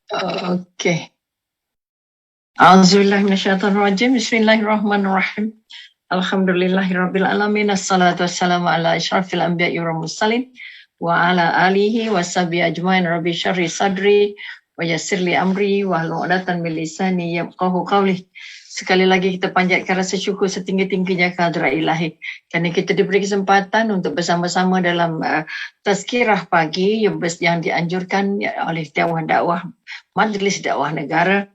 Okey. A'udzubillahi minasyaitonirrajim. Bismillahirrahmanirrahim. Alhamdulillahirabbil alamin. Assalatu wassalamu ala asyrafil anbiya'i wal mursalin wa ala alihi washabihi ajmain. Rabbi syarhi sadri wa yassirli amri wahlul 'uqdatam min lisani yafqahu qawli. Sekali lagi kita panjatkan rasa syukur setinggi-tingginya kehadrat Ilahi kerana kita diberi kesempatan untuk bersama-sama dalam tazkirah pagi yang dianjurkan oleh Dewan Dakwah Majlis Dakwah Negara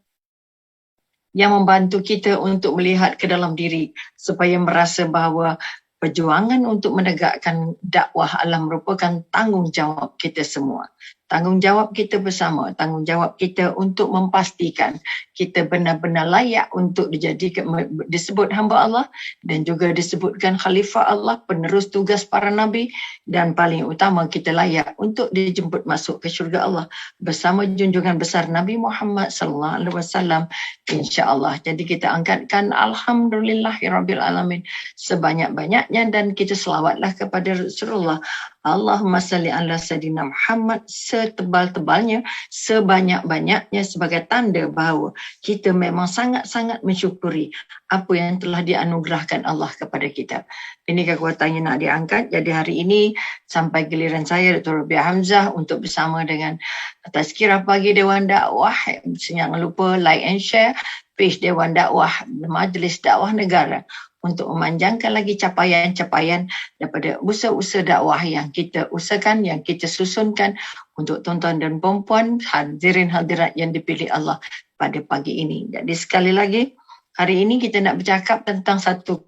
yang membantu kita untuk melihat ke dalam diri supaya merasa bahawa perjuangan untuk menegakkan dakwah adalah merupakan tanggungjawab kita semua. Tanggungjawab kita bersama, tanggungjawab kita untuk memastikan kita benar-benar layak untuk disebut hamba Allah dan juga disebutkan khalifah Allah, penerus tugas para nabi, dan paling utama kita layak untuk dijemput masuk ke syurga Allah bersama junjungan besar Nabi Muhammad sallallahu alaihi wasallam insya-Allah. Jadi kita angkatkan alhamdulillahirabbil alamin sebanyak-banyaknya dan kita selawatlah kepada Rasulullah. Allahumma salli ala sayyidina Muhammad setebal-tebalnya, sebanyak-banyaknya sebagai tanda bahawa kita memang sangat-sangat mensyukuri apa yang telah dianugerahkan Allah kepada kita. Ini kekuatan yang nak diangkat. Jadi hari ini sampai giliran saya Dr. Rabiah Hamzah untuk bersama dengan Tazkirah Pagi Dewan Dakwah. Jangan lupa like and share page Dewan Dakwah Majlis Dakwah Negara untuk memanjangkan lagi capaian-capaian daripada usaha-usaha dakwah yang kita usahakan, yang kita susunkan untuk tuan-tuan dan puan-puan, hadirin hadirat yang dipilih Allah pada pagi ini. Jadi sekali lagi, hari ini kita nak bercakap tentang satu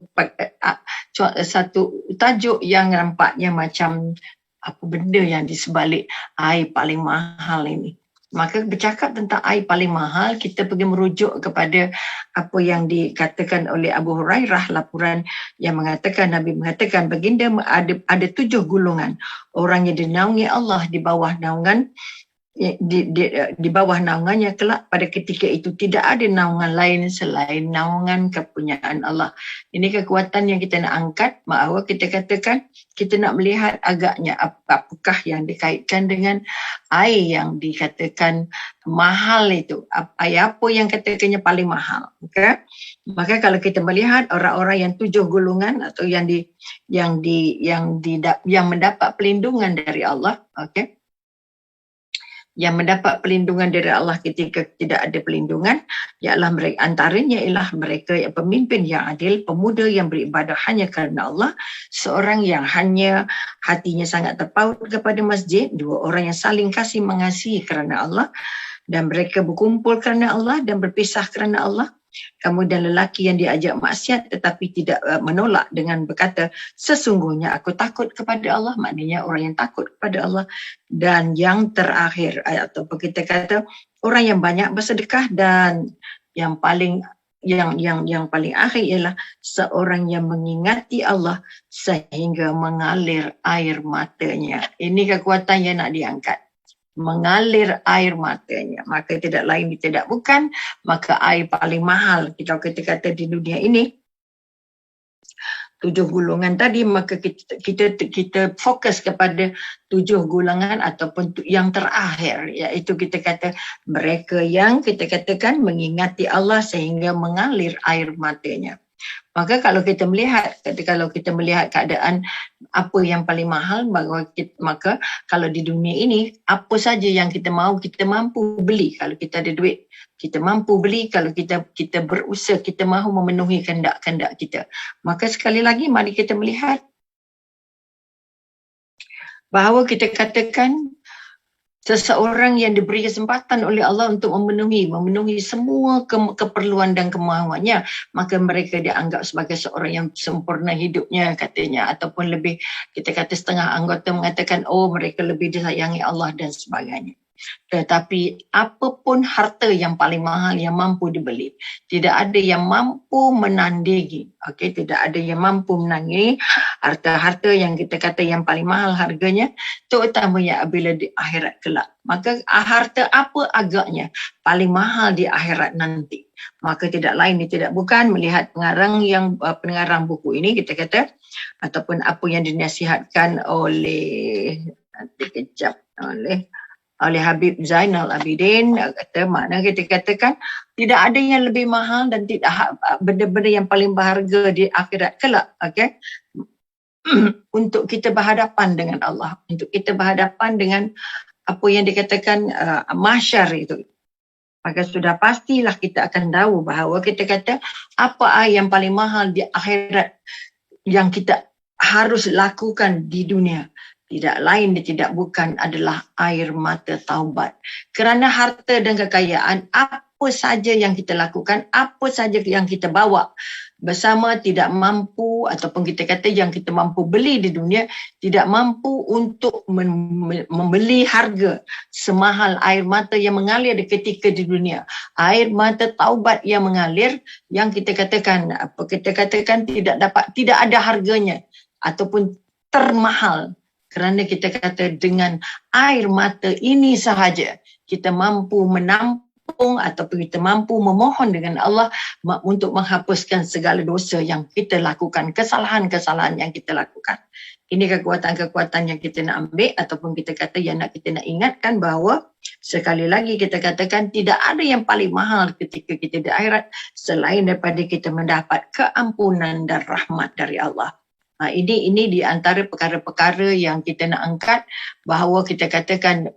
tajuk yang nampaknya macam apa benda yang di sebalik air paling mahal ini. Maka bercakap tentang air paling mahal, kita pergi merujuk kepada apa yang dikatakan oleh Abu Hurairah, laporan yang mengatakan, Nabi mengatakan baginda ada 7 golongan orang yang dinaungi Allah di bawah naungan di bawah naungannya kelak pada ketika itu tidak ada naungan lain selain naungan kepunyaan Allah. Ini kekuatan yang kita nak angkat, bahawa kita katakan kita nak melihat agaknya apakah yang dikaitkan dengan air yang dikatakan mahal itu. Air apa yang katakannya paling mahal. Okay? Maka kalau kita melihat orang-orang yang 7 golongan atau yang mendapat pelindungan dari Allah, okay? Yang mendapat pelindungan dari Allah ketika tidak ada pelindungan, ialah mereka, antaranya ialah mereka yang pemimpin yang adil, pemuda yang beribadah hanya kerana Allah, seorang yang hanya hatinya sangat terpaut kepada masjid, 2 orang yang saling kasih mengasihi kerana Allah, dan mereka berkumpul kerana Allah dan berpisah kerana Allah. Kemudian lelaki yang diajak maksiat tetapi tidak menolak dengan berkata, sesungguhnya aku takut kepada Allah, maknanya orang yang takut kepada Allah. Dan yang terakhir, atau kita kata orang yang banyak bersedekah, dan yang paling akhir ialah seorang yang mengingati Allah sehingga mengalir air matanya. Ini kekuatan yang nak diangkat. Mengalir air matanya, maka tidak lain tidak bukan, maka air paling mahal kita kata di dunia ini 7 golongan tadi, maka kita fokus kepada 7 golongan ataupun yang terakhir, iaitu kita kata mereka yang kita katakan mengingati Allah sehingga mengalir air matanya. Maka kalau kita melihat keadaan apa yang paling mahal, maka kalau di dunia ini apa saja yang kita mahu, kita mampu beli. Kalau kita ada duit, kita mampu beli. Kalau kita berusaha, kita mahu memenuhi kehendak-kehendak kita. Maka sekali lagi mari kita melihat bahawa kita katakan seseorang yang diberi kesempatan oleh Allah untuk memenuhi semua keperluan dan kemahuannya, maka mereka dianggap sebagai seorang yang sempurna hidupnya katanya, ataupun lebih, kita kata setengah anggota mengatakan oh mereka lebih disayangi Allah dan sebagainya. Tetapi apapun harta yang paling mahal yang mampu dibeli, tidak ada yang mampu menandingi. Okey, tidak ada yang mampu menandingi harta-harta yang kita kata yang paling mahal harganya, terutamanya apabila di akhirat kelak. Maka harta apa agaknya paling mahal di akhirat nanti? Maka tidak lain tidak bukan melihat pengarang buku ini, kita kata, ataupun apa yang dinasihatkan oleh oleh Habib Zainal Abidin, kata makna kita katakan tidak ada yang lebih mahal dan tidak benda-benda yang paling berharga di akhirat kelak, okey? Untuk kita berhadapan dengan Allah, untuk kita berhadapan dengan apa yang dikatakan mahsyar itu. Maka sudah pastilah kita akan tahu bahawa kita kata apa yang paling mahal di akhirat yang kita harus lakukan di dunia. Tidak lain dan tidak bukan adalah air mata taubat. Kerana harta dan kekayaan, apa saja yang kita lakukan, apa saja yang kita bawa bersama tidak mampu, ataupun kita kata yang kita mampu beli di dunia, tidak mampu untuk membeli harga semahal air mata yang mengalir ketika di dunia. Air mata taubat yang mengalir, yang kita katakan tidak ada harganya ataupun termahal. Kerana kita kata dengan air mata ini sahaja kita mampu menampung ataupun kita mampu memohon dengan Allah untuk menghapuskan segala dosa yang kita lakukan, kesalahan-kesalahan yang kita lakukan. Ini kekuatan-kekuatan yang kita nak ambil ataupun kita kata yang kita nak ingatkan bahawa sekali lagi kita katakan tidak ada yang paling mahal ketika kita di akhirat selain daripada kita mendapat keampunan dan rahmat dari Allah. Ini di antara perkara-perkara yang kita nak angkat bahawa kita katakan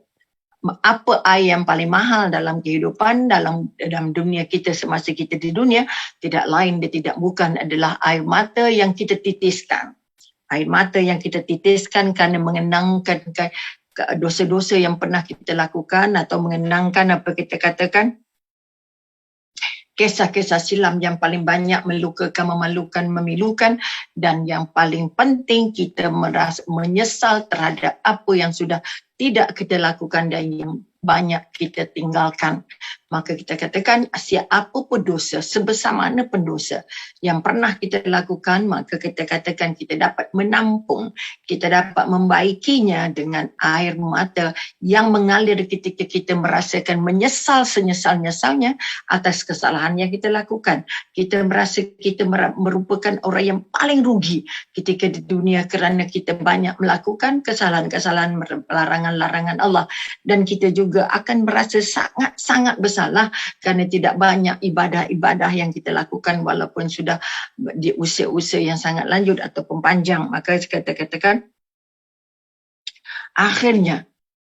apa air yang paling mahal dalam kehidupan, dalam dunia kita semasa kita di dunia, tidak lain dan tidak bukan adalah air mata yang kita titiskan. Air mata yang kita titiskan kerana mengenangkan dosa-dosa yang pernah kita lakukan atau mengenangkan apa kita katakan kisah-kisah silam yang paling banyak melukakan, memalukan, memilukan, dan yang paling penting kita merasa menyesal terhadap apa yang sudah tidak kita lakukan dan yang banyak kita tinggalkan. Maka kita katakan siapa pun dosa, sebesar mana pun dosa yang pernah kita lakukan, maka kita katakan kita dapat menampung, kita dapat membaikinya dengan air mata yang mengalir ketika kita merasakan menyesal senyesal-nyesalnya atas kesalahan yang kita lakukan. Kita merasa kita merupakan orang yang paling rugi ketika di dunia kerana kita banyak melakukan kesalahan-kesalahan, larangan-larangan Allah, dan kita juga akan merasa sangat-sangat bersalah kerana tidak banyak ibadah-ibadah yang kita lakukan walaupun sudah di usia-usia yang sangat lanjut ataupun panjang. Maka kita katakan akhirnya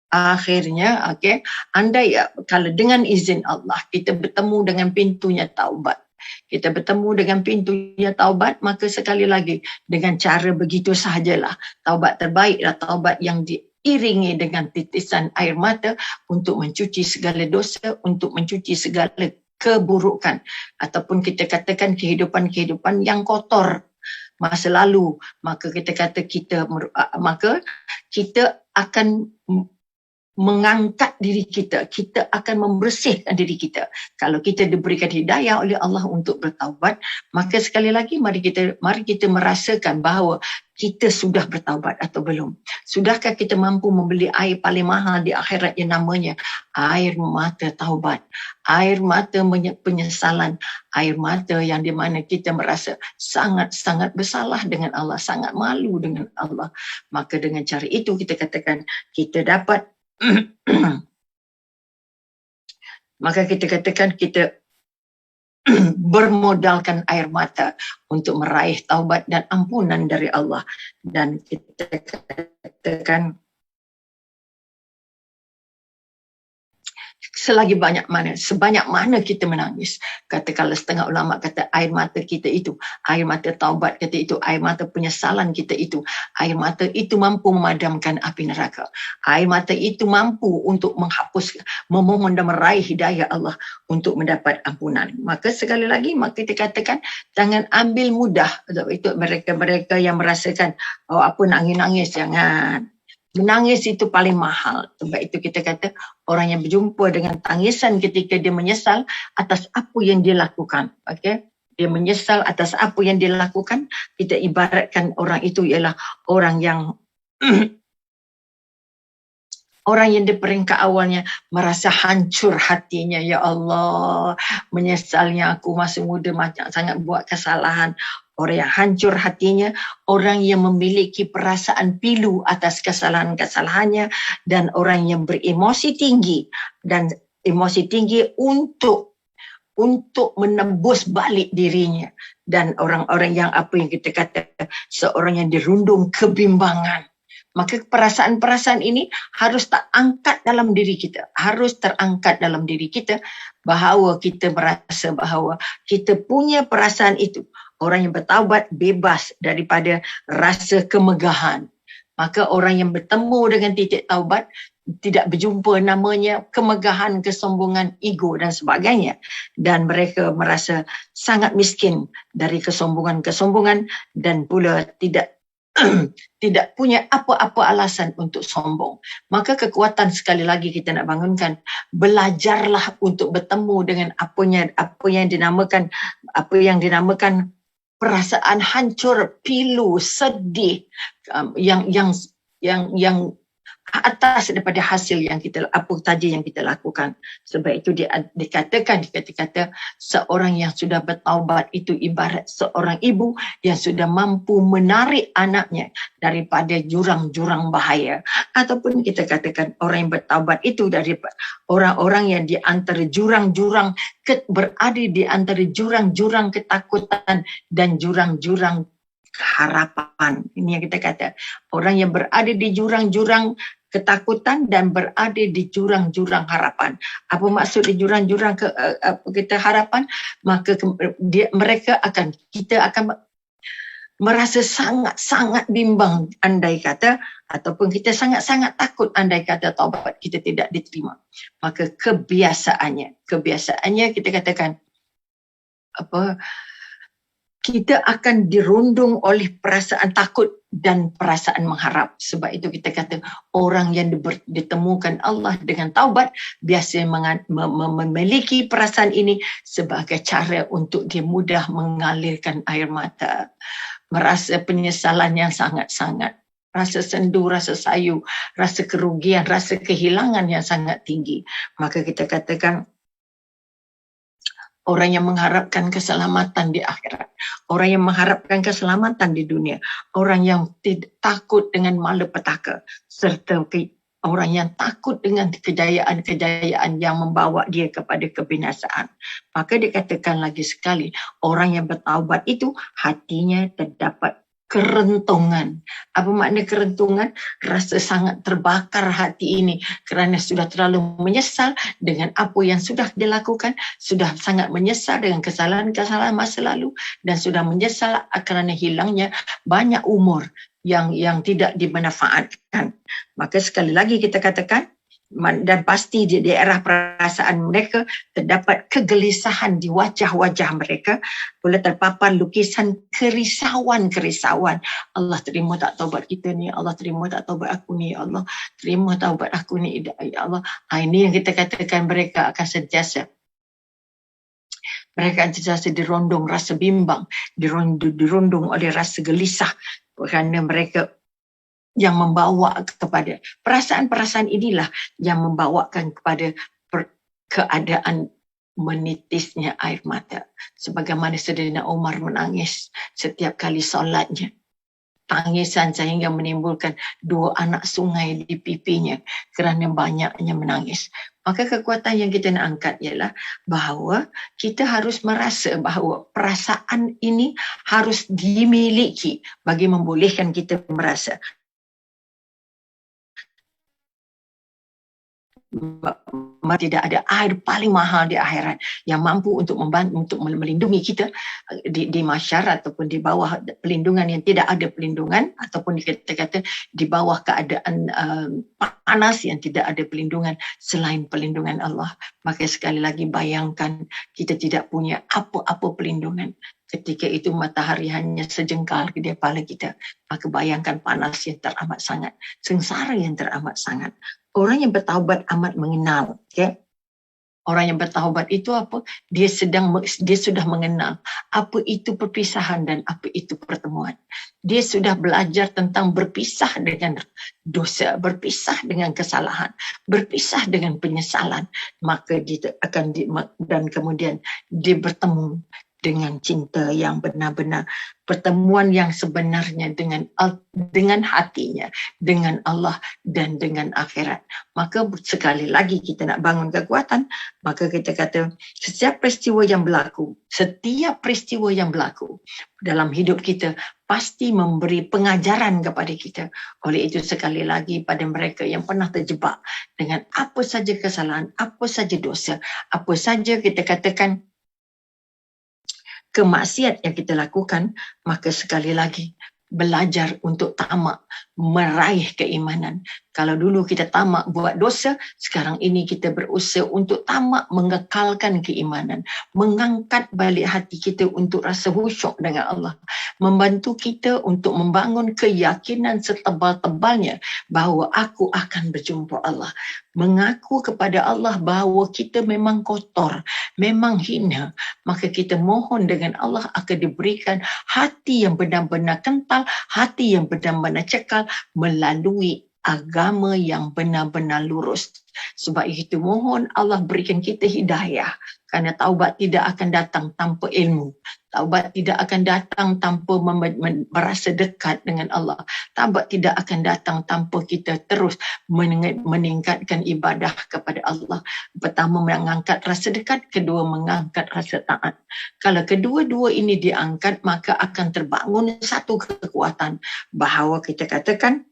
okey, andai kalau dengan izin Allah kita bertemu dengan pintunya taubat, kita bertemu dengan pintunya taubat, maka sekali lagi dengan cara begitu sahajalah taubat terbaiklah taubat yang diiringi dengan titisan air mata untuk mencuci segala dosa, untuk mencuci segala keburukan ataupun kita katakan kehidupan-kehidupan yang kotor masa lalu. Maka kita kata maka kita akan mengangkat diri kita, kita akan membersihkan diri kita. Kalau kita diberikan hidayah oleh Allah untuk bertaubat, maka sekali lagi mari kita merasakan bahawa kita sudah bertaubat atau belum. Sudahkah kita mampu membeli air paling mahal di akhirat yang namanya air mata taubat, air mata penyesalan, air mata yang di mana kita merasa sangat-sangat bersalah dengan Allah, sangat malu dengan Allah. Maka dengan cara itu kita katakan kita dapat maka kita katakan kita bermodalkan air mata untuk meraih taubat dan ampunan dari Allah. Dan kita katakan sebanyak mana kita menangis. Katakanlah setengah ulama kata air mata kita itu, air mata taubat kata itu, air mata penyesalan kita itu, air mata itu mampu memadamkan api neraka. Air mata itu mampu untuk menghapus, memohon dan meraih hidayah Allah untuk mendapat ampunan. Maka sekali lagi, maka kita katakan jangan ambil mudah itu mereka-mereka yang merasakan apa nangis-nangis, jangan. Menangis itu paling mahal. Sebab itu kita kata orang yang berjumpa dengan tangisan ketika dia menyesal atas apa yang dia lakukan. Okay? Dia menyesal atas apa yang dia lakukan. Kita ibaratkan orang itu ialah orang yang orang yang di peringkat awalnya merasa hancur hatinya. Ya Allah, menyesalnya aku masih muda sangat buat kesalahan. Orang yang hancur hatinya, orang yang memiliki perasaan pilu atas kesalahan-kesalahannya, dan orang yang beremosi tinggi dan emosi tinggi untuk menembus balik dirinya. Dan orang-orang yang apa yang kita kata, seorang yang dirundung kebimbangan. Maka perasaan-perasaan ini harus terangkat dalam diri kita. Harus terangkat dalam diri kita bahawa kita merasa bahawa kita punya perasaan itu. Orang yang bertaubat bebas daripada rasa kemegahan. Maka orang yang bertemu dengan titik taubat tidak berjumpa namanya kemegahan, kesombongan, ego dan sebagainya. Dan mereka merasa sangat miskin dari kesombongan-kesombongan dan pula tidak tidak punya apa-apa alasan untuk sombong. Maka kekuatan sekali lagi kita nak bangunkan, belajarlah untuk bertemu dengan apa yang dinamakan perasaan hancur, pilu, sedih, yang atas daripada hasil yang kita apa saja yang kita lakukan. Sebab itu dikatakan seorang yang sudah bertaubat itu ibarat seorang ibu yang sudah mampu menarik anaknya daripada jurang-jurang bahaya. Ataupun kita katakan orang yang bertaubat itu dari orang-orang yang di antara jurang-jurang berada di antara jurang-jurang ketakutan dan jurang-jurang harapan. Ini yang kita kata. Orang yang berada di jurang-jurang ketakutan dan berada di jurang-jurang harapan. Apa maksud di jurang-jurang kita harapan? Maka kita akan merasa sangat-sangat bimbang andai kata, ataupun kita sangat-sangat takut andai kata taubat kita tidak diterima. Maka kebiasaannya kita katakan kita akan dirundung oleh perasaan takut dan perasaan mengharap. Sebab itu kita kata orang yang ditemukan Allah dengan taubat biasanya memiliki perasaan ini sebagai cara untuk dia mudah mengalirkan air mata. Merasa penyesalan yang sangat-sangat. Rasa sendu, rasa sayu, rasa kerugian, rasa kehilangan yang sangat tinggi. Maka kita katakan orang yang mengharapkan keselamatan di akhirat. Orang yang mengharapkan keselamatan di dunia. Orang yang takut dengan malapetaka. Serta orang yang takut dengan kejayaan-kejayaan yang membawa dia kepada kebinasaan. Maka dikatakan lagi sekali, orang yang bertaubat itu hatinya terdapat kerentungan. Apa makna kerentungan? Rasa sangat terbakar hati ini kerana sudah terlalu menyesal dengan apa yang sudah dilakukan, sudah sangat menyesal dengan kesalahan-kesalahan masa lalu dan sudah menyesal kerana hilangnya banyak umur yang tidak dimanfaatkan. Maka sekali lagi kita katakan, dan pasti di daerah perasaan mereka terdapat kegelisahan di wajah-wajah mereka, boleh terpapar lukisan kerisauan. Allah terima tak taubat kita ni, Allah terima tak taubat aku ni, Allah terima taubat aku ni, ya Allah. Ini yang kita katakan mereka akan sentiasa dirondong rasa bimbang, dirondong oleh rasa gelisah kerana mereka yang membawa kepada perasaan-perasaan inilah yang membawakan kepada keadaan menitisnya air mata. Sebagaimana Saidina Umar menangis setiap kali solatnya. Tangisan sehingga menimbulkan 2 anak sungai di pipinya kerana banyaknya menangis. Maka kekuatan yang kita nak angkat ialah bahawa kita harus merasa bahawa perasaan ini harus dimiliki bagi membolehkan kita merasa tidak ada air paling mahal di akhirat yang mampu untuk membantu, untuk melindungi kita di masyarakat ataupun di bawah pelindungan yang tidak ada pelindungan, ataupun dikata-kata di bawah keadaan panas yang tidak ada pelindungan selain pelindungan Allah. Maka sekali lagi bayangkan kita tidak punya apa-apa pelindungan. Ketika itu matahari hanya sejengkal di kepala kita. Maka bayangkan panas yang teramat sangat, sengsara yang teramat sangat. Orang yang bertaubat amat mengenal, okay? Orang yang bertaubat itu apa? Dia sudah mengenal apa itu perpisahan dan apa itu pertemuan. Dia sudah belajar tentang berpisah dengan dosa, berpisah dengan kesalahan, berpisah dengan penyesalan. Maka dia akan dan kemudian dia bertemu dengan cinta yang benar-benar, pertemuan yang sebenarnya dengan hatinya, dengan Allah dan dengan akhirat. Maka sekali lagi kita nak bangun kekuatan, maka kita kata setiap peristiwa yang berlaku dalam hidup kita pasti memberi pengajaran kepada kita. Oleh itu sekali lagi pada mereka yang pernah terjebak dengan apa saja kesalahan, apa saja dosa, apa saja kita katakan kemaksiat yang kita lakukan, maka sekali lagi belajar untuk tamak meraih keimanan. Kalau dulu kita tamak buat dosa, sekarang ini kita berusaha untuk tamak mengekalkan keimanan, mengangkat balik hati kita untuk rasa khusyuk dengan Allah, membantu kita untuk membangun keyakinan setebal-tebalnya bahawa aku akan berjumpa Allah, mengaku kepada Allah bahawa kita memang kotor, memang hina, maka kita mohon dengan Allah akan diberikan hati yang benar-benar kental, hati yang benar-benar cekal melalui agama yang benar-benar lurus. Sebab itu mohon Allah berikan kita hidayah, kerana taubat tidak akan datang tanpa ilmu. Taubat tidak akan datang tanpa merasa dekat dengan Allah. Taubat tidak akan datang tanpa kita terus meningkatkan ibadah kepada Allah. Pertama, mengangkat rasa dekat. Kedua, mengangkat rasa taat. Kalau kedua-dua ini diangkat, maka akan terbangun satu kekuatan bahawa kita katakan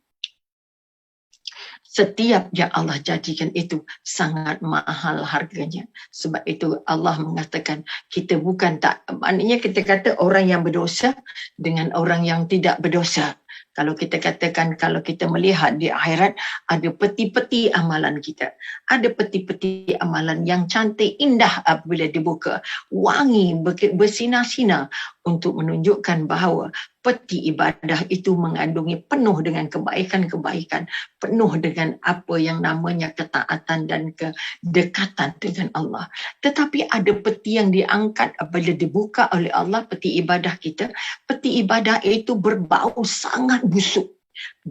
setiap yang Allah jadikan itu sangat mahal harganya. Sebab itu Allah mengatakan kita bukan tak, maknanya kita kata orang yang berdosa dengan orang yang tidak berdosa. Kalau kita katakan, kalau kita melihat di akhirat, ada peti-peti amalan kita. Ada peti-peti amalan yang cantik, indah apabila dibuka. Wangi, bersinar-sinar untuk menunjukkan bahawa peti ibadah itu mengandungi penuh dengan kebaikan-kebaikan, penuh dengan apa yang namanya ketaatan dan kedekatan dengan Allah. Tetapi ada peti yang diangkat apabila dibuka oleh Allah, peti ibadah kita. Peti ibadah itu berbau sangat busuk,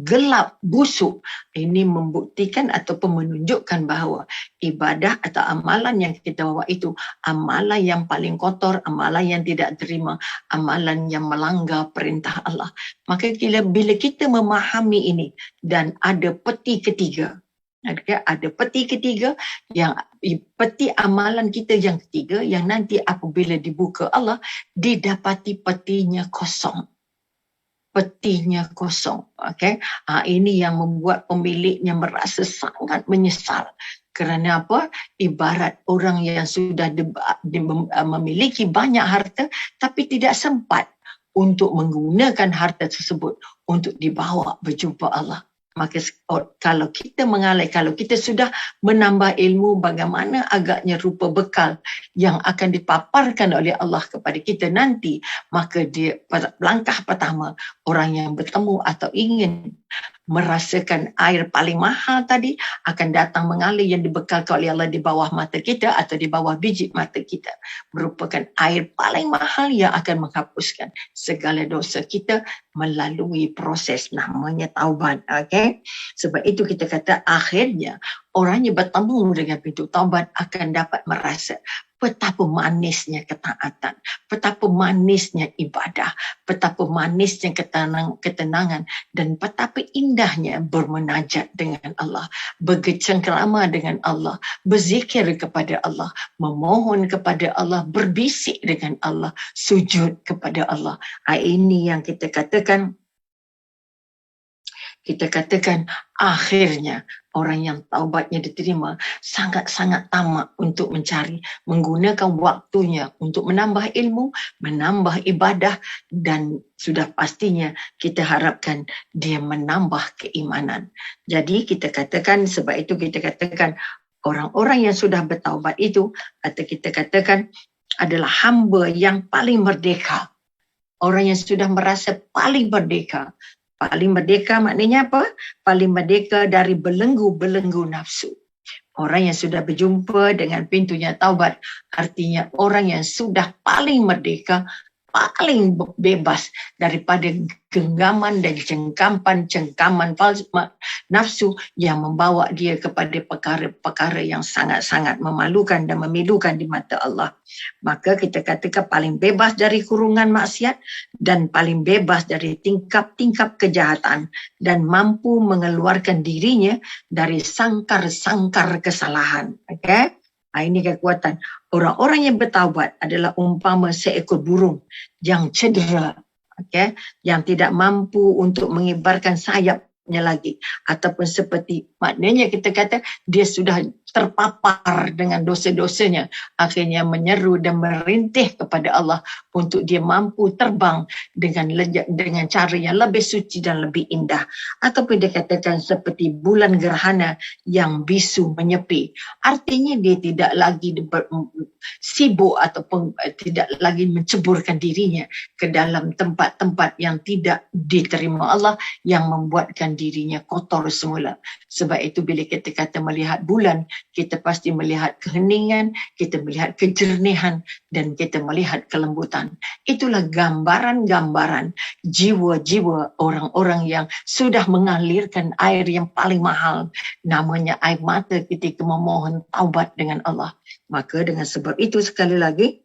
gelap, busuk. Ini membuktikan ataupun menunjukkan bahawa ibadah atau amalan yang kita bawa itu amalan yang paling kotor, amalan yang tidak terima, amalan yang melanggar perintah Allah. Maka bila kita memahami ini dan ada peti ketiga, ada peti ketiga, yang peti amalan kita yang ketiga, yang nanti apabila dibuka Allah, didapati petinya kosong. Petinya kosong. Okay? Ini yang membuat pemiliknya merasa sangat menyesal. Kerana apa? Ibarat orang yang sudah memiliki banyak harta tapi tidak sempat untuk menggunakan harta tersebut untuk dibawa berjumpa Allah. Maka kalau kita mengalih, kalau kita sudah menambah ilmu bagaimana agaknya rupa bekal yang akan dipaparkan oleh Allah kepada kita nanti, maka dia langkah pertama, orang yang bertemu atau ingin merasakan air paling mahal tadi akan datang mengalir yang dibekalkan oleh Allah di bawah mata kita atau di bawah biji mata kita, merupakan air paling mahal yang akan menghapuskan segala dosa kita melalui proses namanya taubat. Okay? Sebab itu kita kata akhirnya orang yang bertemu dengan pintu taubat akan dapat merasa betapa manisnya ketaatan, betapa manisnya ibadah, betapa manisnya ketenangan, dan betapa indahnya bermunajat dengan Allah, bercengkerama dengan Allah, berzikir kepada Allah, memohon kepada Allah, berbisik dengan Allah, sujud kepada Allah. Ini yang kita katakan akhirnya orang yang taubatnya diterima sangat-sangat tamak untuk mencari, menggunakan waktunya untuk menambah ilmu, menambah ibadah, dan sudah pastinya kita harapkan dia menambah keimanan. Jadi kita katakan, sebab itu kita katakan orang-orang yang sudah bertaubat itu, atau kita katakan adalah hamba yang paling merdeka. Orang yang sudah merasa paling merdeka. Paling merdeka maknanya apa? Paling merdeka dari belenggu-belenggu nafsu. Orang yang sudah berjumpa dengan pintunya taubat, artinya orang yang sudah paling merdeka, paling bebas daripada genggaman dan cengkaman nafsu yang membawa dia kepada perkara-perkara yang sangat-sangat memalukan dan memilukan di mata Allah. Maka kita katakan paling bebas dari kurungan maksiat dan paling bebas dari tingkap-tingkap kejahatan dan mampu mengeluarkan dirinya dari sangkar-sangkar kesalahan. Okay? Ini kekuatan. Orang-orang yang bertaubat adalah umpama seekor burung yang cedera, okay? Yang tidak mampu untuk mengibarkan sayapnya lagi. Ataupun seperti, maknanya kita kata dia sudah terpapar dengan dosa-dosanya, akhirnya menyeru dan merintih kepada Allah untuk dia mampu terbang dengan cara yang lebih suci dan lebih indah. Ataupun dia katakan seperti bulan gerhana yang bisu menyepi, artinya dia tidak lagi sibuk ataupun tidak lagi menceburkan dirinya ke dalam tempat-tempat yang tidak diterima Allah, yang membuatkan dirinya kotor semula. Sebab itu bila kita kata melihat bulan, kita pasti melihat keheningan, kita melihat kejernihan, dan kita melihat kelembutan. Itulah gambaran-gambaran jiwa-jiwa orang-orang yang sudah mengalirkan air yang paling mahal, namanya air mata ketika memohon taubat dengan Allah. Maka dengan sebab itu sekali lagi,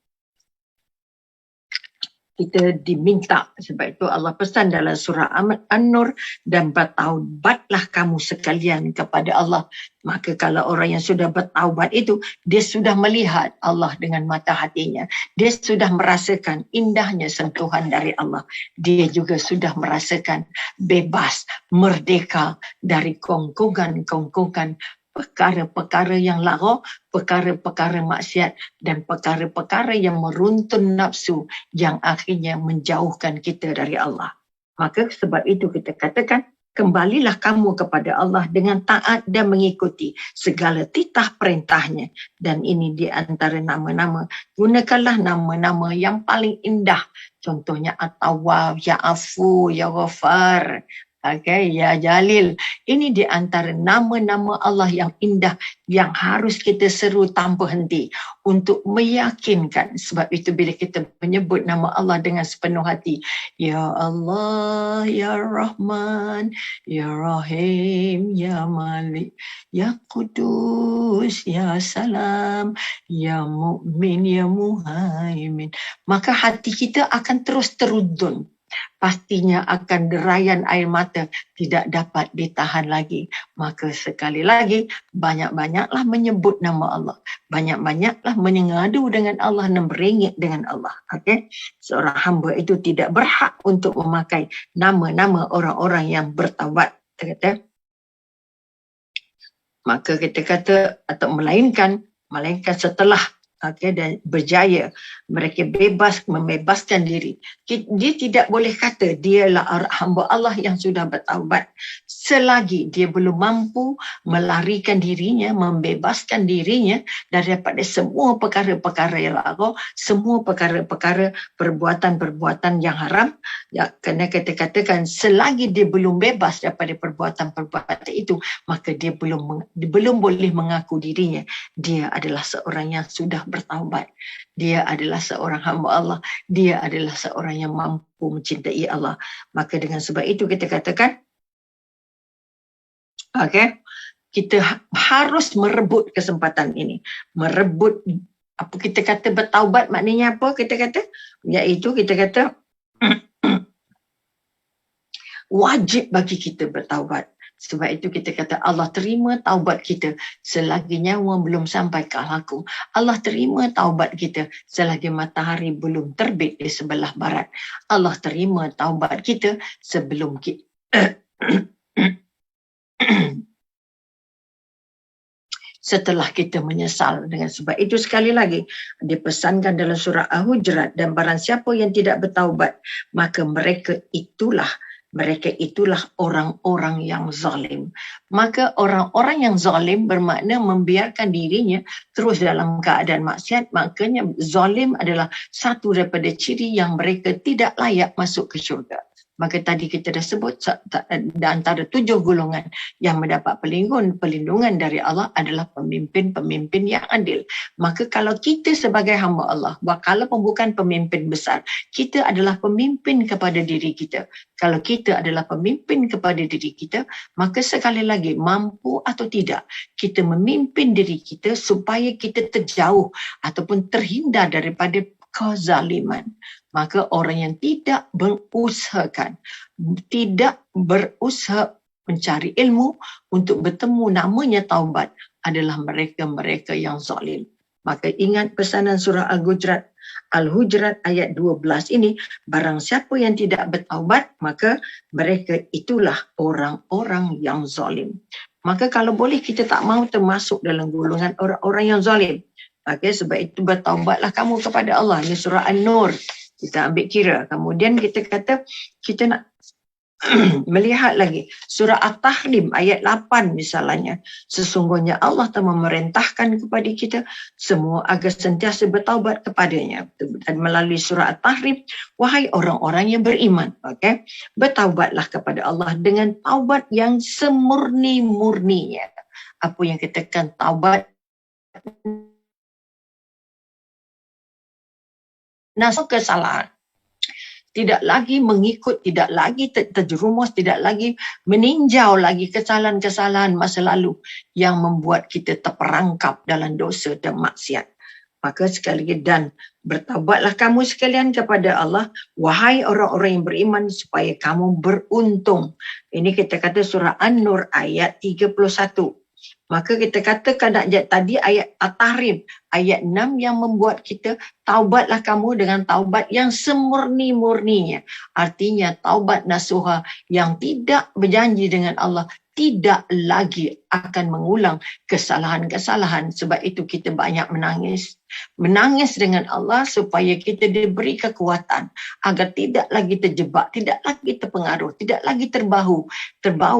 kita diminta, sebab itu Allah pesan dalam surah An-Nur, dan bertaubatlah kamu sekalian kepada Allah. Maka kalau orang yang sudah bertaubat itu, dia sudah melihat Allah dengan mata hatinya. Dia sudah merasakan indahnya sentuhan dari Allah. Dia juga sudah merasakan bebas, merdeka dari kongkongan-kongkongan perkara-perkara yang lara, perkara-perkara maksiat, dan perkara-perkara yang meruntun nafsu yang akhirnya menjauhkan kita dari Allah. Maka sebab itu kita katakan, kembalilah kamu kepada Allah dengan taat dan mengikuti segala titah perintahnya. Dan ini di antara nama-nama. Gunakanlah nama-nama yang paling indah. Contohnya At-Tawwab, Ya Afu, Ya Ghafar. Okay, Ya Jalil. Ini di antara nama-nama Allah yang indah yang harus kita seru tanpa henti untuk meyakinkan. Sebab itu bila kita menyebut nama Allah dengan sepenuh hati, Ya Allah, Ya Rahman, Ya Rahim, Ya Malik, Ya Qudus, Ya Salam, Ya Mu'min, Ya Muhaimin, maka hati kita akan terus terudun. Pastinya akan derayan air mata tidak dapat ditahan lagi. Maka sekali lagi, banyak-banyaklah menyebut nama Allah. Banyak-banyaklah mengadu dengan Allah dan beringit dengan Allah. Okay? Seorang hamba itu tidak berhak untuk memakai nama-nama orang-orang yang bertaubat. Kata. Maka kita kata, atau melainkan setelah dan berjaya, mereka membebaskan diri. Dia tidak boleh kata dialah hamba Allah yang sudah bertaubat selagi dia belum mampu melarikan dirinya, membebaskan dirinya daripada semua perkara-perkara yang lara, semua perkara-perkara perbuatan-perbuatan yang haram. Ya, kerana kita katakan selagi dia belum bebas daripada perbuatan-perbuatan itu, maka dia belum boleh mengaku dirinya dia adalah seorang yang sudah bertaubat. Dia adalah seorang hamba Allah. Dia adalah seorang yang mampu mencintai Allah. Maka dengan sebab itu kita katakan, kita harus merebut kesempatan ini. Merebut, apa kita kata bertaubat maknanya apa kita kata? Iaitu kita kata wajib bagi kita bertaubat. Sebab itu kita kata Allah terima taubat kita selagi nyawa belum sampai ke laku. Allah terima taubat kita selagi matahari belum terbit di sebelah barat. Allah terima taubat kita sebelum kita setelah kita menyesal. Dengan sebab itu sekali lagi dipesankan dalam surah Al-Hujurat, dan barang siapa yang tidak bertaubat maka mereka itulah orang-orang yang zalim. Maka orang-orang yang zalim bermakna membiarkan dirinya terus dalam keadaan maksiat. Makanya zalim adalah satu daripada ciri yang mereka tidak layak masuk ke syurga. Maka tadi kita dah sebut antara 7 golongan yang mendapat perlindungan dari Allah adalah pemimpin-pemimpin yang adil. Maka kalau kita sebagai hamba Allah, walaupun bukan pemimpin besar, kita adalah pemimpin kepada diri kita. Kalau kita adalah pemimpin kepada diri kita, maka sekali lagi, mampu atau tidak, kita memimpin diri kita supaya kita terjauh ataupun terhindar daripada kezaliman. Maka orang yang tidak berusaha mencari ilmu untuk bertemu namanya taubat adalah mereka-mereka yang zalim. Maka ingat pesanan surah Al-Hujurat ayat 12 ini, barang siapa yang tidak bertaubat maka mereka itulah orang-orang yang zalim. Maka kalau boleh kita tak mahu termasuk dalam golongan orang-orang yang zalim. Okay, sebab itu bertaubatlah kamu kepada Allah. Ini surah An-Nur. Kita ambil kira. Kemudian kita kata, kita nak melihat lagi. Surah At-Tahrim ayat 8 misalnya. Sesungguhnya Allah telah memerintahkan kepada kita semua agar sentiasa bertaubat kepadanya. Dan melalui surah At-Tahrim, wahai orang-orang yang beriman. Okay? Bertaubatlah kepada Allah dengan taubat yang semurni-murninya. Apa yang kita katakan taubat? Nasab kesalahan. Tidak lagi mengikut, tidak lagi terjerumus, tidak lagi meninjau lagi kesalahan-kesalahan masa lalu yang membuat kita terperangkap dalam dosa dan maksiat. Maka sekali lagi, dan bertaubatlah kamu sekalian kepada Allah, wahai orang-orang yang beriman, supaya kamu beruntung. Ini kita kata surah An-Nur ayat 31. Maka kita katakan tadi ayat At-Tahrim, ayat 6 yang membuat kita taubatlah kamu dengan taubat yang semurni-murninya. Artinya taubat nasuha yang tidak berjanji dengan Allah, tidak lagi akan mengulang kesalahan-kesalahan. Sebab itu kita banyak menangis. Menangis dengan Allah supaya kita diberi kekuatan agar tidak lagi terjebak, tidak lagi terpengaruh, tidak lagi terbau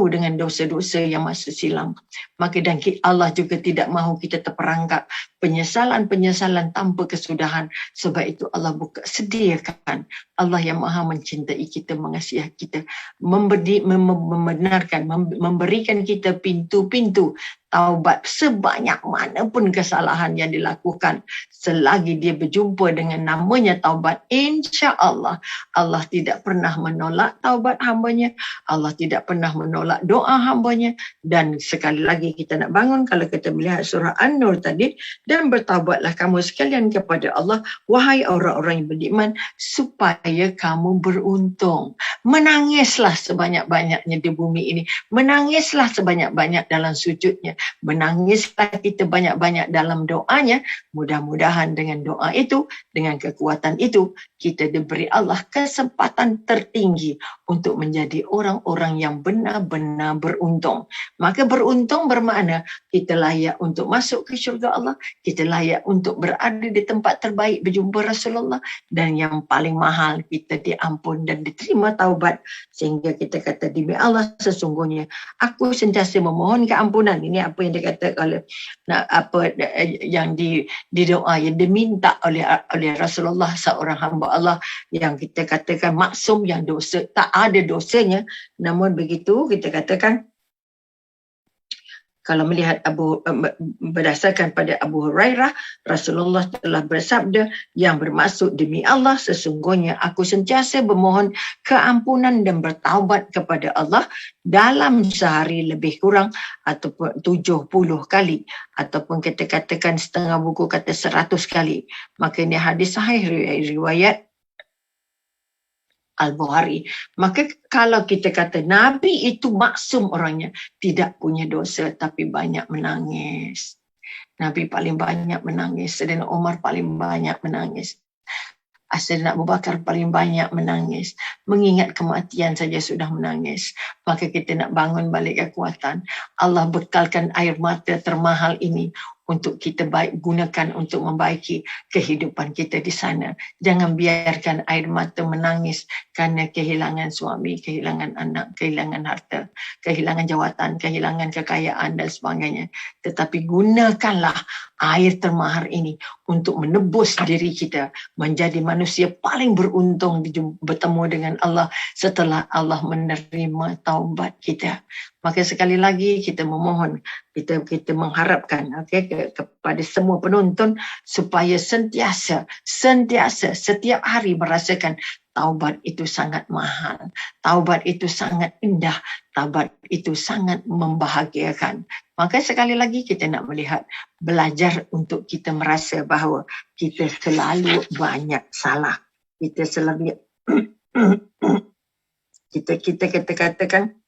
dengan dosa-dosa yang masa silam. Maka dan Allah juga tidak mahu kita terperangkap penyesalan-penyesalan tanpa kesudahan. Sebab itu Allah sediakan. Allah yang maha mencintai kita, mengasihi kita, membenarkan, memberikan kita pintu-pintu taubat sebanyak mana pun kesalahan yang dilakukan. Selagi dia berjumpa dengan namanya taubat, insya Allah, Allah tidak pernah menolak taubat hambanya. Allah tidak pernah menolak doa hambanya. Dan sekali lagi kita nak bangun, kalau kita melihat surah An-Nur tadi, dan bertaubatlah kamu sekalian kepada Allah, wahai orang-orang yang beriman, supaya kamu beruntung. Menangislah sebanyak-banyaknya di bumi ini. Menangislah sebanyak-banyak dalam sujudnya. Menangislah kita banyak-banyak dalam doanya. Mudah-mudahan dengan doa itu, dengan kekuatan itu, kita diberi Allah kesempatan tertinggi untuk menjadi orang-orang yang benar-benar beruntung. Maka beruntung bermakna kita layak untuk masuk ke syurga Allah, kita layak untuk berada di tempat terbaik berjumpa Rasulullah, dan yang paling mahal kita diampun dan diterima taubat. Sehingga kita kata, demi Allah sesungguhnya aku sentiasa memohon keampunan. Ini apa yang dikatakan oleh yang didoa, yang diminta oleh Rasulullah, seorang hamba Allah yang kita katakan maksum, yang dosa tak ada dosanya. Namun begitu kita katakan, kalau melihat berdasarkan pada Abu Hurairah, Rasulullah telah bersabda yang bermaksud, demi Allah sesungguhnya aku sentiasa memohon keampunan dan bertaubat kepada Allah dalam sehari lebih kurang ataupun 70 kali, ataupun kita katakan setengah buku kata 100 kali. Maka ini hadis sahih riwayat Al-Bukhari. Maka kalau kita kata Nabi itu maksum orangnya, tidak punya dosa tapi banyak menangis. Nabi paling banyak menangis, Saidina Umar paling banyak menangis. Sayyidina Abu Bakar paling banyak menangis. Mengingat kematian saja sudah menangis. Maka kita nak bangun balik kekuatan. Allah bekalkan air mata termahal ini untuk kita gunakan untuk membaiki kehidupan kita di sana. Jangan biarkan air mata menangis kerana kehilangan suami, kehilangan anak, kehilangan harta, kehilangan jawatan, kehilangan kekayaan dan sebagainya. Tetapi gunakanlah air termahal ini untuk menebus diri kita menjadi manusia paling beruntung bertemu dengan Allah setelah Allah menerima taubat kita. Maka sekali lagi kita memohon, kita mengharapkan kepada semua penonton supaya sentiasa setiap hari merasakan taubat itu sangat mahal, taubat itu sangat indah, taubat itu sangat membahagiakan. Maka sekali lagi kita nak melihat, belajar untuk kita merasa bahawa kita selalu banyak salah. Kita selalu kita katakan.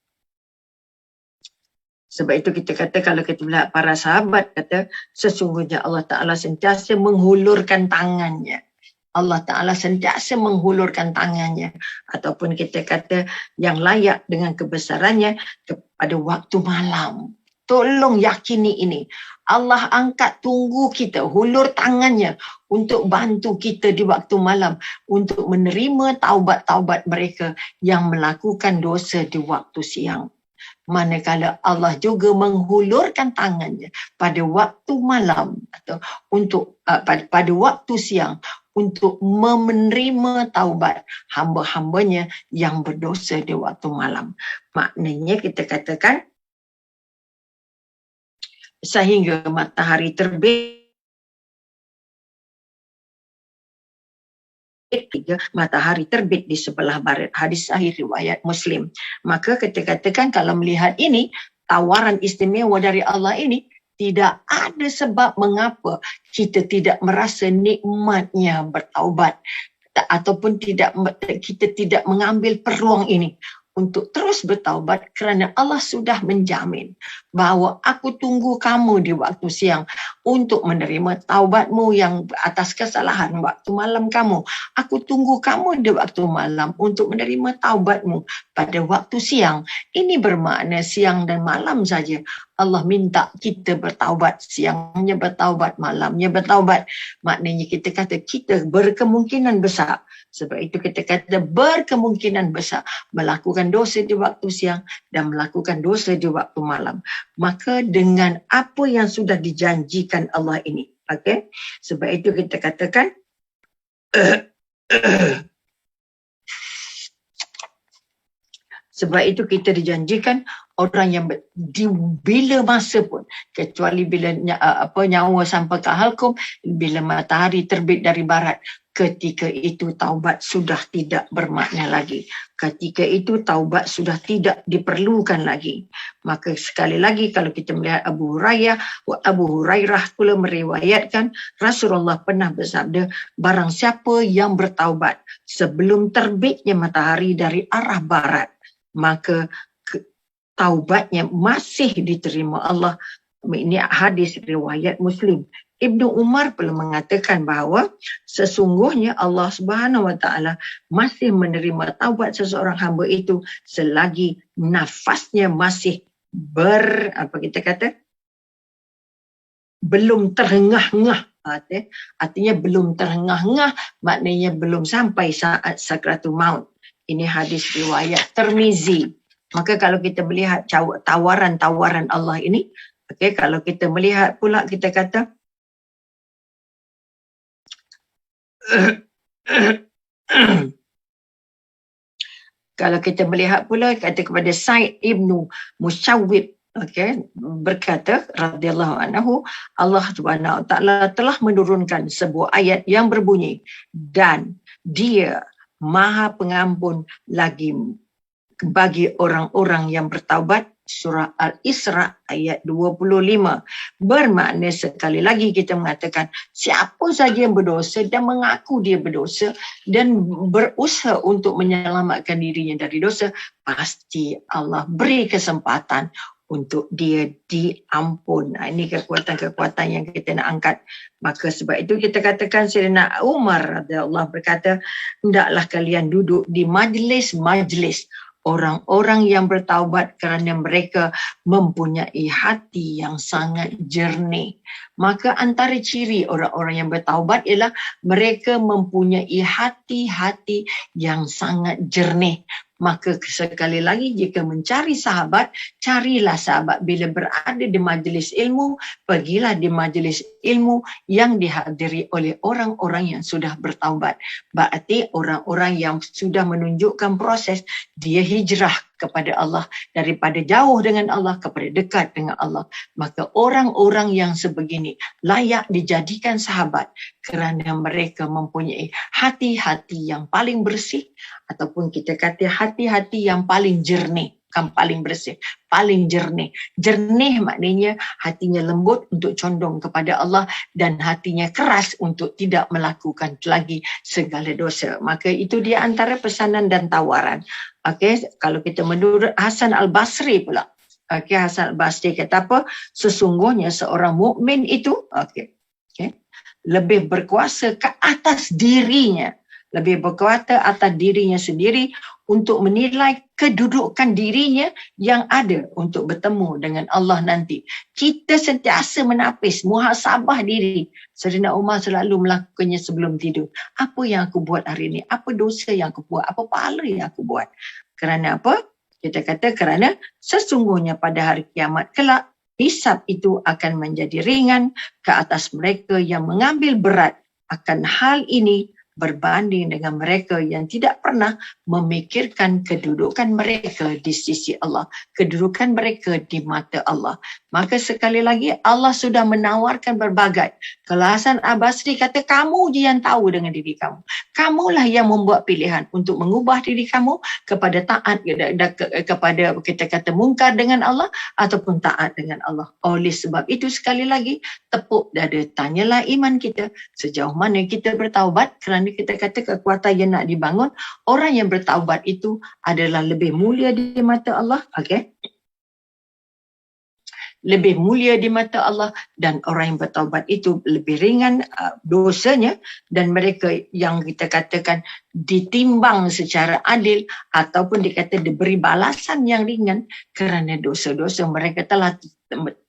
Sebab itu kita kata, kalau kita melihat para sahabat kata, sesungguhnya Allah Ta'ala sentiasa menghulurkan tangannya. Allah Ta'ala sentiasa menghulurkan tangannya. Ataupun kita kata yang layak dengan kebesarannya kepada waktu malam. Tolong yakini ini. Allah angkat tunggu kita, hulur tangannya untuk bantu kita di waktu malam. Untuk menerima taubat-taubat mereka yang melakukan dosa di waktu siang. Manakala Allah juga menghulurkan tangannya pada waktu malam atau untuk pada waktu siang untuk menerima taubat hamba-hambanya yang berdosa di waktu malam. Maknanya kita katakan sehingga matahari terbit, matahari terbit di sebelah barat. Hadis sahih riwayat Muslim. Maka kita katakan kalau melihat ini, tawaran istimewa dari Allah ini, tidak ada sebab mengapa kita tidak merasa nikmatnya bertaubat ataupun kita tidak mengambil peluang ini untuk terus bertaubat, kerana Allah sudah menjamin bahawa aku tunggu kamu di waktu siang untuk menerima taubatmu yang atas kesalahan waktu malam kamu. Aku tunggu kamu di waktu malam untuk menerima taubatmu pada waktu siang. Ini bermakna siang dan malam saja Allah minta kita bertaubat. Siangnya bertaubat, malamnya bertaubat. Maknanya kita kata kita berkemungkinan besar. Sebab itu kita kata berkemungkinan besar melakukan dosa di waktu siang dan melakukan dosa di waktu malam. Maka dengan apa yang sudah dijanjikan Allah ini, okay? Sebab itu kita katakan sebab itu kita dijanjikan orang yang bila masa pun, kecuali bila nyawa sampai ke halkum, bila matahari terbit dari barat, ketika itu taubat sudah tidak bermakna lagi. Ketika itu taubat sudah tidak diperlukan lagi. Maka sekali lagi kalau kita melihat Abu Hurairah pula meriwayatkan Rasulullah pernah bersabda, barang siapa yang bertaubat sebelum terbitnya matahari dari arah barat, maka taubatnya masih diterima Allah. Ini hadis riwayat Muslim. Ibnu Umar pula mengatakan bahawa sesungguhnya Allah Subhanahu Wa Taala masih menerima taubat seseorang hamba itu selagi nafasnya masih belum terengah-engah. Artinya belum terengah-engah, maknanya belum sampai saat sakratul maut. Ini hadis riwayat Tirmizi. Maka kalau kita melihat tawaran-tawaran Allah ini, kalau kita melihat pula kita kata kalau kita melihat pula kata kepada Sa'id ibnu Musyawwib, berkata radhiyallahu anhu, Allah Subhanahu Wa Taala telah menurunkan sebuah ayat yang berbunyi, dan Dia Maha Pengampun lagi bagi orang-orang yang bertaubat. Surah Al-Isra ayat 25. Bermakna sekali lagi kita mengatakan siapa saja yang berdosa dan mengaku dia berdosa dan berusaha untuk menyelamatkan dirinya dari dosa, pasti Allah beri kesempatan untuk dia diampun. Ini kekuatan-kekuatan yang kita nak angkat. Maka sebab itu kita katakan Sayyidina Umar radhiyallahu berkata, hendaklah kalian duduk di majlis-majlis orang-orang yang bertaubat kerana mereka mempunyai hati yang sangat jernih. Maka antara ciri orang-orang yang bertaubat ialah mereka mempunyai hati-hati yang sangat jernih. Maka sekali lagi, jika mencari sahabat, carilah sahabat bila berada di majlis ilmu, pergilah di majlis ilmu yang dihadiri oleh orang-orang yang sudah bertaubat. Berarti orang-orang yang sudah menunjukkan proses dia hijrah kepada Allah, daripada jauh dengan Allah kepada dekat dengan Allah. Maka orang-orang yang sebegini layak dijadikan sahabat kerana mereka mempunyai hati-hati yang paling bersih, ataupun kita kata hati-hati yang paling jernih. Bukan paling bersih, paling jernih. Jernih maknanya hatinya lembut untuk condong kepada Allah dan hatinya keras untuk tidak melakukan lagi segala dosa. Maka itu dia antara pesanan dan tawaran. Okey, kalau kita menurut Hasan Al-Basri pula. Okey, Hasan Al-Basri kata apa? Sesungguhnya seorang mukmin itu lebih berkuasa ke atas dirinya. Lebih berkuasa atas dirinya sendiri untuk menilai kedudukan dirinya yang ada untuk bertemu dengan Allah nanti. Kita sentiasa menapis, muhasabah diri. Sayyidina Umar selalu melakukannya sebelum tidur. Apa yang aku buat hari ini? Apa dosa yang aku buat? Apa pahala yang aku buat? Kerana apa? Kita kata kerana sesungguhnya pada hari kiamat kelak, hisab itu akan menjadi ringan ke atas mereka yang mengambil berat akan hal ini berbanding dengan mereka yang tidak pernah memikirkan kedudukan mereka di sisi Allah, kedudukan mereka di mata Allah. Maka sekali lagi Allah sudah menawarkan berbagai. Kalau Hasan Al-Basri kata, kamu je yang tahu dengan diri kamu. Kamulah yang membuat pilihan untuk mengubah diri kamu kepada taat, kepada kita kata mungkar dengan Allah ataupun taat dengan Allah. Oleh sebab itu sekali lagi tepuk dada, tanyalah iman kita sejauh mana kita bertaubat, kerana kita kata kekuatan yang nak dibangun, orang yang bertaubat itu adalah lebih mulia di mata Allah. Okey, lebih mulia di mata Allah, dan orang yang bertaubat itu lebih ringan dosanya, dan mereka yang kita katakan ditimbang secara adil ataupun dikata diberi balasan yang ringan kerana dosa-dosa mereka telah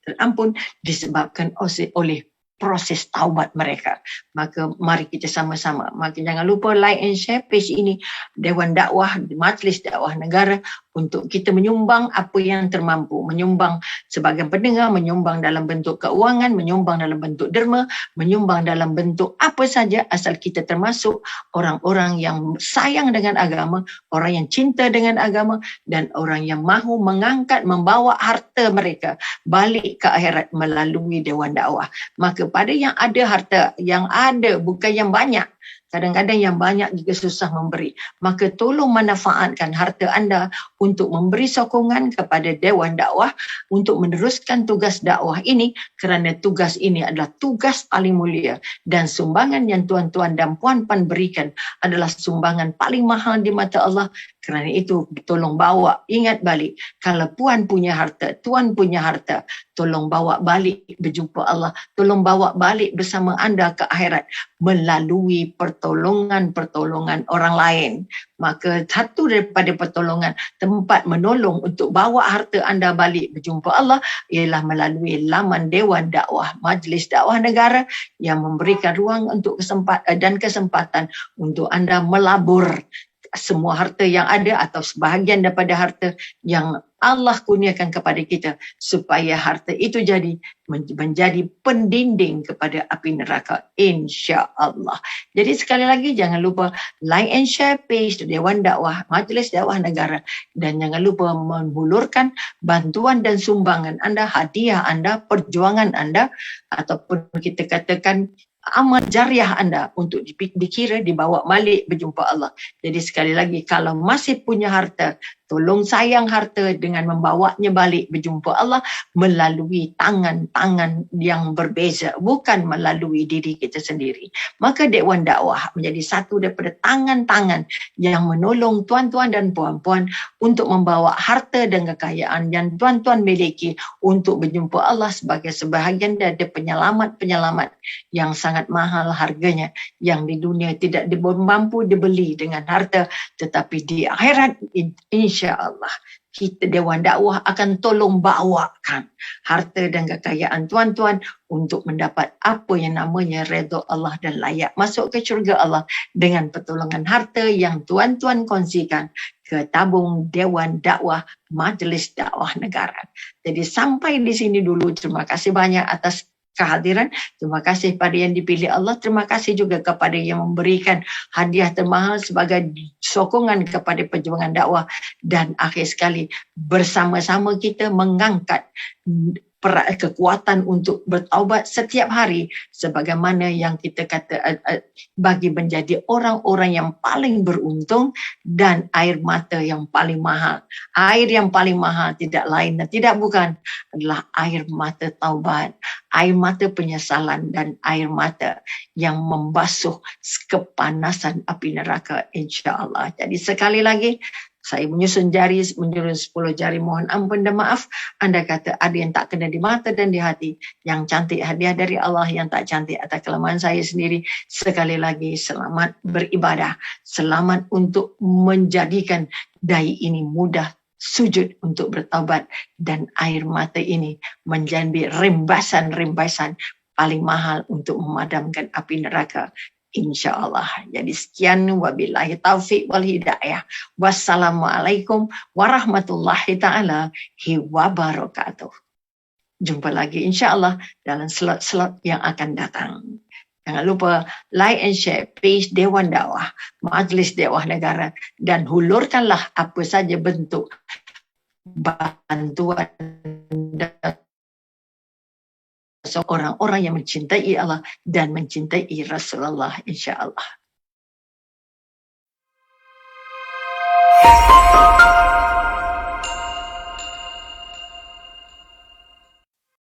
terampun disebabkan oleh proses taubat mereka. Maka mari kita sama-sama. Maka jangan lupa like and share page ini, Dewan Dakwah, Majlis Dakwah Negara, untuk kita menyumbang apa yang termampu. Menyumbang sebagai pendengar, menyumbang dalam bentuk keuangan, menyumbang dalam bentuk derma, menyumbang dalam bentuk apa saja, asal kita termasuk orang-orang yang sayang dengan agama, orang yang cinta dengan agama, dan orang yang mahu mengangkat, membawa harta mereka balik ke akhirat melalui Dewan Dakwah. Maka pada yang ada harta, yang ada bukan yang banyak. Kadang-kadang yang banyak juga susah memberi. Maka tolong manfaatkan harta anda untuk memberi sokongan kepada Dewan Dakwah untuk meneruskan tugas dakwah ini, kerana tugas ini adalah tugas paling mulia, dan sumbangan yang tuan-tuan dan puan-puan berikan adalah sumbangan paling mahal di mata Allah. Kerana itu tolong bawa, ingat balik, kalau puan punya harta, tuan punya harta, tolong bawa balik berjumpa Allah, tolong bawa balik bersama anda ke akhirat melalui pertolongan-pertolongan orang lain. Maka satu daripada pertolongan, tempat menolong untuk bawa harta anda balik berjumpa Allah, ialah melalui laman Dewan Dakwah, Majlis Dakwah Negara, yang memberikan ruang untuk kesempatan untuk anda melabur semua harta yang ada atau sebahagian daripada harta yang Allah kurniakan kepada kita, supaya harta itu menjadi pendinding kepada api neraka, insya-Allah. Jadi sekali lagi jangan lupa like and share page Dewan Dakwah, Majlis Dakwah Negara, dan jangan lupa menghulurkan bantuan dan sumbangan anda, hadiah anda, perjuangan anda, ataupun kita katakan amal jariah anda untuk dikira dibawa balik berjumpa Allah. Jadi sekali lagi, kalau masih punya harta, tolong sayang harta dengan membawanya balik berjumpa Allah melalui tangan-tangan yang berbeza, bukan melalui diri kita sendiri. Maka Dewan Dakwah menjadi satu daripada tangan-tangan yang menolong tuan-tuan dan puan-puan untuk membawa harta dan kekayaan yang tuan-tuan miliki untuk berjumpa Allah sebagai sebahagian dari penyelamat-penyelamat yang sangat mahal harganya, yang di dunia tidak mampu dibeli dengan harta, tetapi di akhirat insya Allah kita Dewan Dakwah akan tolong bawakan harta dan kekayaan tuan-tuan untuk mendapat apa yang namanya redha Allah dan layak masuk ke syurga Allah dengan pertolongan harta yang tuan-tuan kongsikan ke tabung Dewan Dakwah Majlis Dakwah Negara. Jadi sampai di sini dulu. Terima kasih banyak atas kehadiran. Terima kasih pada yang dipilih Allah. Terima kasih juga kepada yang memberikan hadiah termahal sebagai sokongan kepada perjuangan dakwah. Dan akhir sekali, bersama-sama kita mengangkat kekuatan untuk bertaubat setiap hari, sebagaimana yang kita kata bagi menjadi orang-orang yang paling beruntung dan air mata yang paling mahal. Air yang paling mahal tidak lain dan tidak bukan adalah air mata taubat, air mata penyesalan dan air mata yang membasuh kepanasan api neraka, insya-Allah. Jadi sekali lagi saya menyusun 10 jari, mohon ampun dan maaf. Anda kata ada yang tak kena di mata dan di hati. Yang cantik hadiah dari Allah, yang tak cantik atas kelemahan saya sendiri. Sekali lagi, selamat beribadah. Selamat untuk menjadikan dai ini mudah sujud untuk bertaubat. Dan air mata ini menjadi rembasan-rembasan paling mahal untuk memadamkan api neraka. InsyaAllah. Jadi sekian, wabillahi taufiq wal hidayah. Wassalamualaikum warahmatullahi ta'ala wabarakatuh. Jumpa lagi insyaAllah dalam slot-slot yang akan datang. Jangan lupa like and share page Dewan Dakwah, Majlis Dakwah Negara, dan hulurkanlah apa saja bentuk bantuan orang-orang yang mencintai Allah dan mencintai Rasulullah, insya Allah.